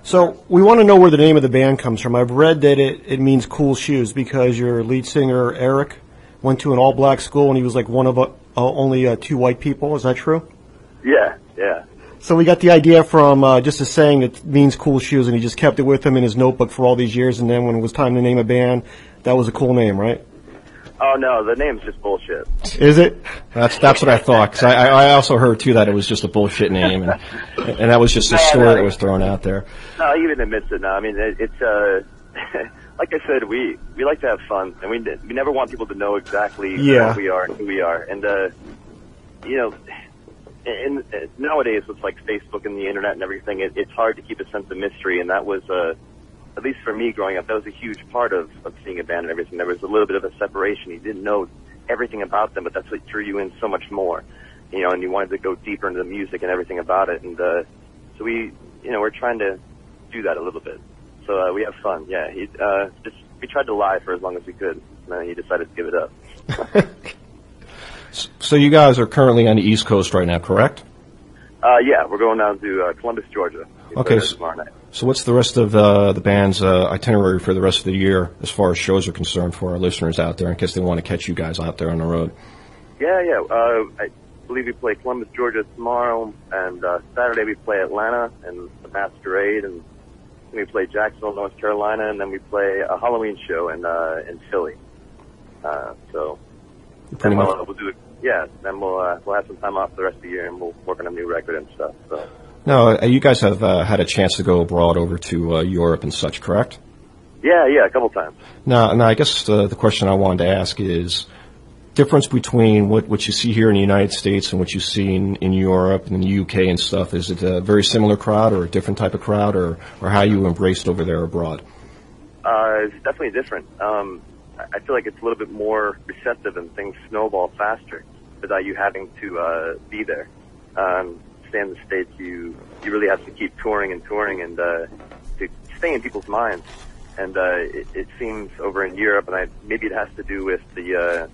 So we want to know where the name of the band comes from. I've read that it means cool shoes because your lead singer, Eric, went to an all-black school and he was like one of only 2 white people. Is that true? Yeah. So we got the idea from just a saying that means cool shoes, and he just kept it with him in his notebook for all these years, and then when it was time to name a band, that was a cool name, right? Oh, no, the name's just bullshit. Is it? That's what I thought, because I also heard, too, that it was just a bullshit name, and that was just a story that was thrown out there. No, he even admits it now. I mean, it's like I said, we like to have fun, and we never want people to know exactly what we are and who we are. And, you know, and nowadays with, like, Facebook and the Internet and everything, it's hard to keep a sense of mystery, and that was at least for me growing up, that was a huge part of seeing a band and everything. There was a little bit of a separation. You didn't know everything about them, but that's what drew you in so much more, you know, and you wanted to go deeper into the music and everything about it. And so we're trying to do that a little bit. So we have fun. Yeah, we tried to lie for as long as we could, and then he decided to give it up. So you guys are currently on the East Coast right now, correct? Yeah, we're going down to Columbus, Georgia. Okay. Tomorrow night. So what's the rest of the band's itinerary for the rest of the year as far as shows are concerned for our listeners out there in case they want to catch you guys out there on the road? Yeah. I believe we play Columbus, Georgia tomorrow, and Saturday we play Atlanta and the Masquerade, and then we play Jacksonville, North Carolina, and then we play a Halloween show in Philly. So then we'll do it. Yeah, then we'll have some time off the rest of the year, and we'll work on a new record and stuff. So. No, you guys have had a chance to go abroad over to Europe and such, correct? Yeah, a couple times. Now, I guess the question I wanted to ask is difference between what you see here in the United States and what you see in Europe and in the UK and stuff. Is it a very similar crowd or a different type of crowd, or how you embraced over there abroad? It's definitely different. I feel like it's a little bit more receptive and things snowball faster without you having to be there. Stay in the States, you really have to keep touring and to stay in people's minds. And it seems over in Europe, and maybe it has to do with the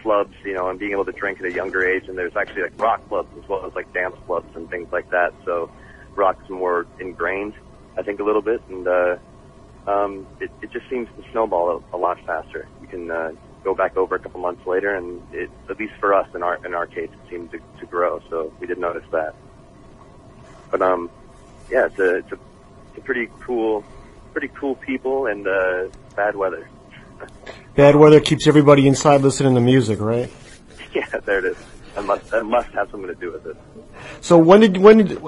clubs, you know, and being able to drink at a younger age. And there's actually like rock clubs as well as like dance clubs and things like that. So rock's more ingrained, I think, a little bit, and it just seems to snowball a lot faster. You can go back over a couple months later, and at least for us in our case, it seemed to grow. So we did notice that. But yeah, it's a pretty cool people and bad weather. Bad weather keeps everybody inside listening to music, right? Yeah, there it is. That must have something to do with it. So when did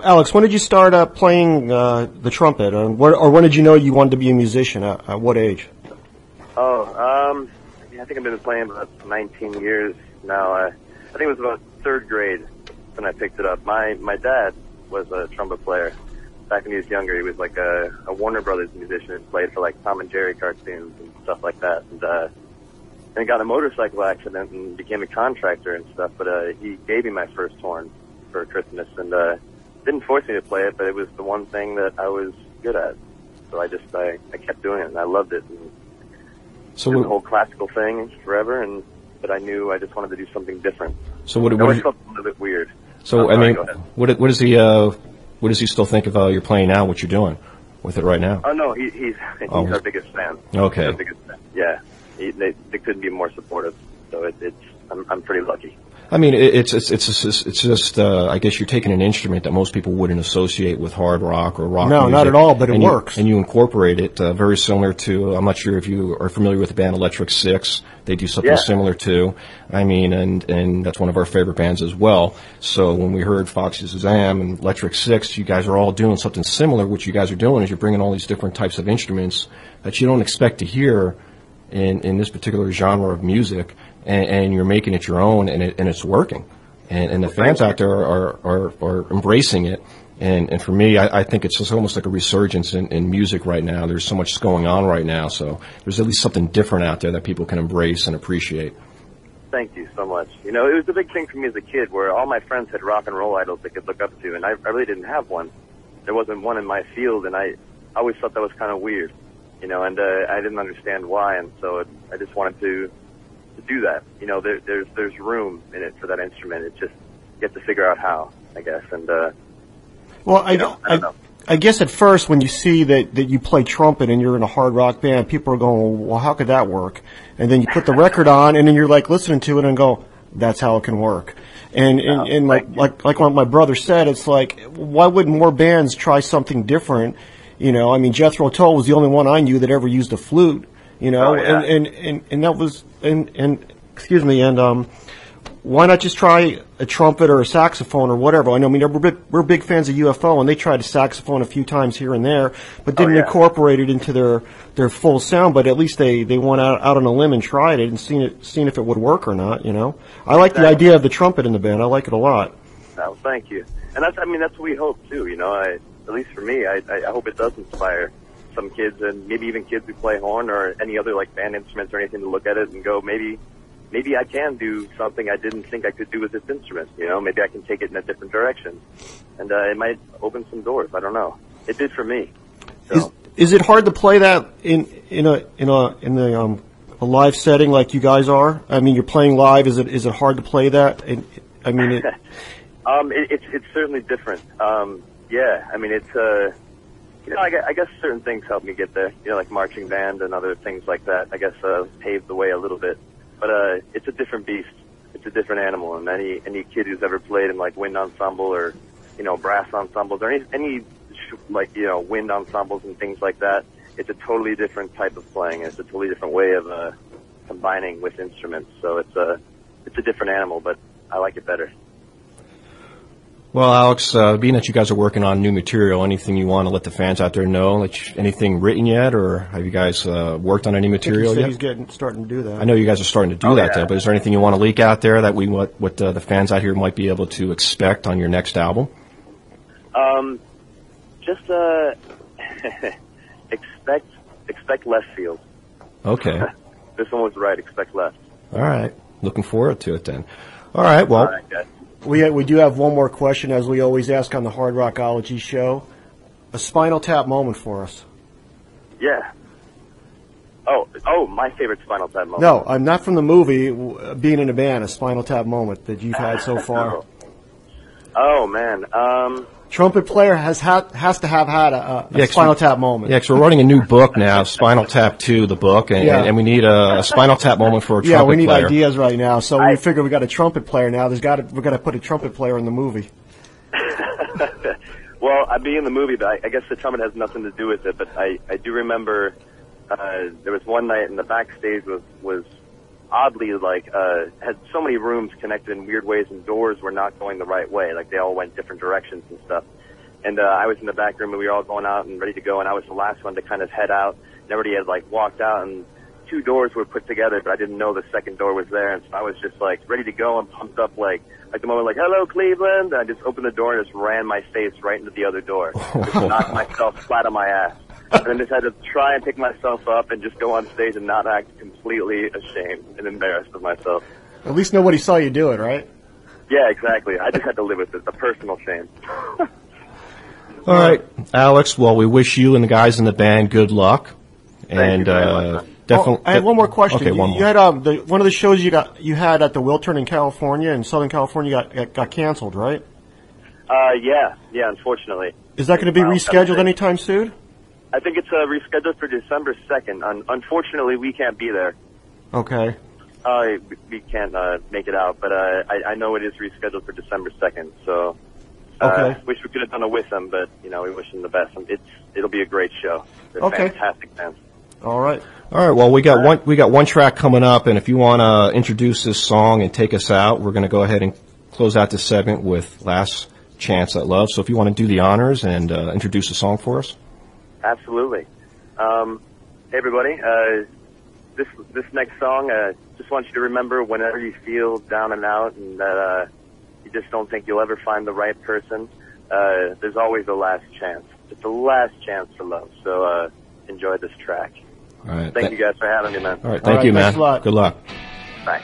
Alex? When did you start playing the trumpet, or when did you know you wanted to be a musician? At what age? I think I've been playing about 19 years now. I think it was about 3rd grade when I picked it up. My dad was a trumpet player. Back when he was younger, he was like a Warner Brothers musician and played for like Tom and Jerry cartoons and stuff like that. And then got in a motorcycle accident and became a contractor and stuff. But he gave me my first horn for Christmas, and didn't force me to play it, but it was the one thing that I was good at. So I kept doing it, and I loved it. And so did the whole classical thing forever, but I knew I just wanted to do something different. So what it always felt a little bit weird. So I mean, what does he still think of you're playing now? What you're doing with it right now? Oh no, he's our biggest fan. Okay. Our biggest fan. Yeah, they couldn't be more supportive. So I'm pretty lucky. I mean, it's just I guess you're taking an instrument that most people wouldn't associate with hard rock or rock music. No, not at all, but it works. And you incorporate it very similar to, I'm not sure if you are familiar with the band Electric Six. They do something similar too. I mean, and that's one of our favorite bands as well. So when we heard Foxy Shazam and Electric Six, you guys are all doing something similar. What you guys are doing is you're bringing all these different types of instruments that you don't expect to hear in this particular genre of music. And you're making it your own, and it's working, and the fans out there are embracing it, and for me, I think it's just almost like a resurgence in music right now. There's so much going on right now, so there's at least something different out there that people can embrace and appreciate. Thank you so much. You know, it was a big thing for me as a kid, where all my friends had rock and roll idols they could look up to, and I really didn't have one. There wasn't one in my field, and I always thought that was kind of weird, you know, and I didn't understand why, and so I just wanted to do that. You know, there's room in it for that instrument. It's just you have to figure out how, I guess. And well, I guess at first when you see that you play trumpet and you're in a hard rock band, people are going, well, how could that work? And then you put the record on, and then you're like listening to it and go, that's how it can work. And like what my brother said, it's like, why wouldn't more bands try something different? You know, I mean, Jethro Tull was the only one I knew that ever used a flute. You know, and that was excuse me, and why not just try a trumpet or a saxophone or whatever? I know, I mean, we're big fans of UFO, and they tried a saxophone a few times here and there, but didn't incorporate it into their full sound. But at least they went out on a limb and tried it and seen if it would work or not. You know, I like the idea of the trumpet in the band. I like it a lot. Well, thank you. And that's what we hope too. You know, at least for me, I hope it does inspire some kids, and maybe even kids who play horn or any other like band instruments or anything, to look at it and go, maybe I can do something I didn't think I could do with this instrument. You know, maybe I can take it in a different direction, and it might open some doors. I don't know. It did for me. So. Is it hard to play that in a live setting like you guys are? I mean, you're playing live. Is it hard to play that? I mean, it's certainly different. Yeah, I mean, it's you know, I guess certain things help me get there. You know, like marching band and other things like that. I guess paved the way a little bit. But it's a different beast. It's a different animal. And any kid who's ever played in like wind ensemble or, you know, brass ensembles or any like, you know, wind ensembles and things like that, it's a totally different type of playing. It's a totally different way of combining with instruments. So it's a different animal, but I like it better. Well, Alex, being that you guys are working on new material, anything you want to let the fans out there know? Like, anything written yet, or have you guys worked on any material yet? He's starting to do that. I know you guys are starting to do that, though, but is there anything you want to leak out there that what the fans out here might be able to expect on your next album? Just expect left field. Okay. This one was right. Expect left. All right. Looking forward to it then. All right. Well. All right, guys. We do have one more question, as we always ask on the Hard Rockology show. A Spinal Tap moment for us. Yeah. Oh, my favorite Spinal Tap moment. No, I'm not from the movie. Being in a band, a Spinal Tap moment that you've had so far. Oh man. Trumpet player has to have had a Spinal Tap moment. Yeah, because we're writing a new book now, Spinal Tap 2, the book, and we need a Spinal Tap moment for a trumpet player. Yeah, we need ideas right now. So we figure we got a trumpet player now. We've got to put a trumpet player in the movie. Well, I'd be in the movie, but I guess the trumpet has nothing to do with it. But I do remember there was one night, and the backstage was oddly like had so many rooms connected in weird ways, and doors were not going the right way. Like they all went different directions and stuff. And I was in the back room, and we were all going out and ready to go, and I was the last one to kind of head out. And everybody had like walked out, and 2 doors were put together, but I didn't know the second door was there, and so I was just like ready to go and pumped up like the moment like, hello Cleveland, and I just opened the door and just ran my face right into the other door. Just knocked myself flat on my ass. And then just had to try and pick myself up and just go on stage and not act completely ashamed and embarrassed of myself. At least nobody saw you do it, right? Yeah, exactly. I just had to live with it, the personal shame. All right, Alex. Well, we wish you and the guys in the band good luck. Thank you definitely. I had one more question. Okay, one more. You had one of the shows you had at the Wiltern in California, in Southern California, got canceled, right? Yeah, unfortunately. Is that going to be rescheduled anytime soon? I think it's rescheduled for December 2nd. Unfortunately, we can't be there. Okay. We can't make it out, but I know it is rescheduled for December 2nd. So, okay. Wish we could have done it with them, but we wish them the best. It'll be a great show. They're fantastic fans. All right. Well, we got one track coming up, and if you want to introduce this song and take us out, we're going to go ahead and close out this segment with Last Chance at Love. So if you want to do the honors and introduce the song for us. Absolutely. Hey everybody, this next song, just want you to remember whenever you feel down and out and that you just don't think you'll ever find the right person, there's always a last chance. It's a last chance for love. So enjoy this track. All right. Thank you guys for having me, man. All right, thank you, man. Thanks a lot. Good luck. Bye.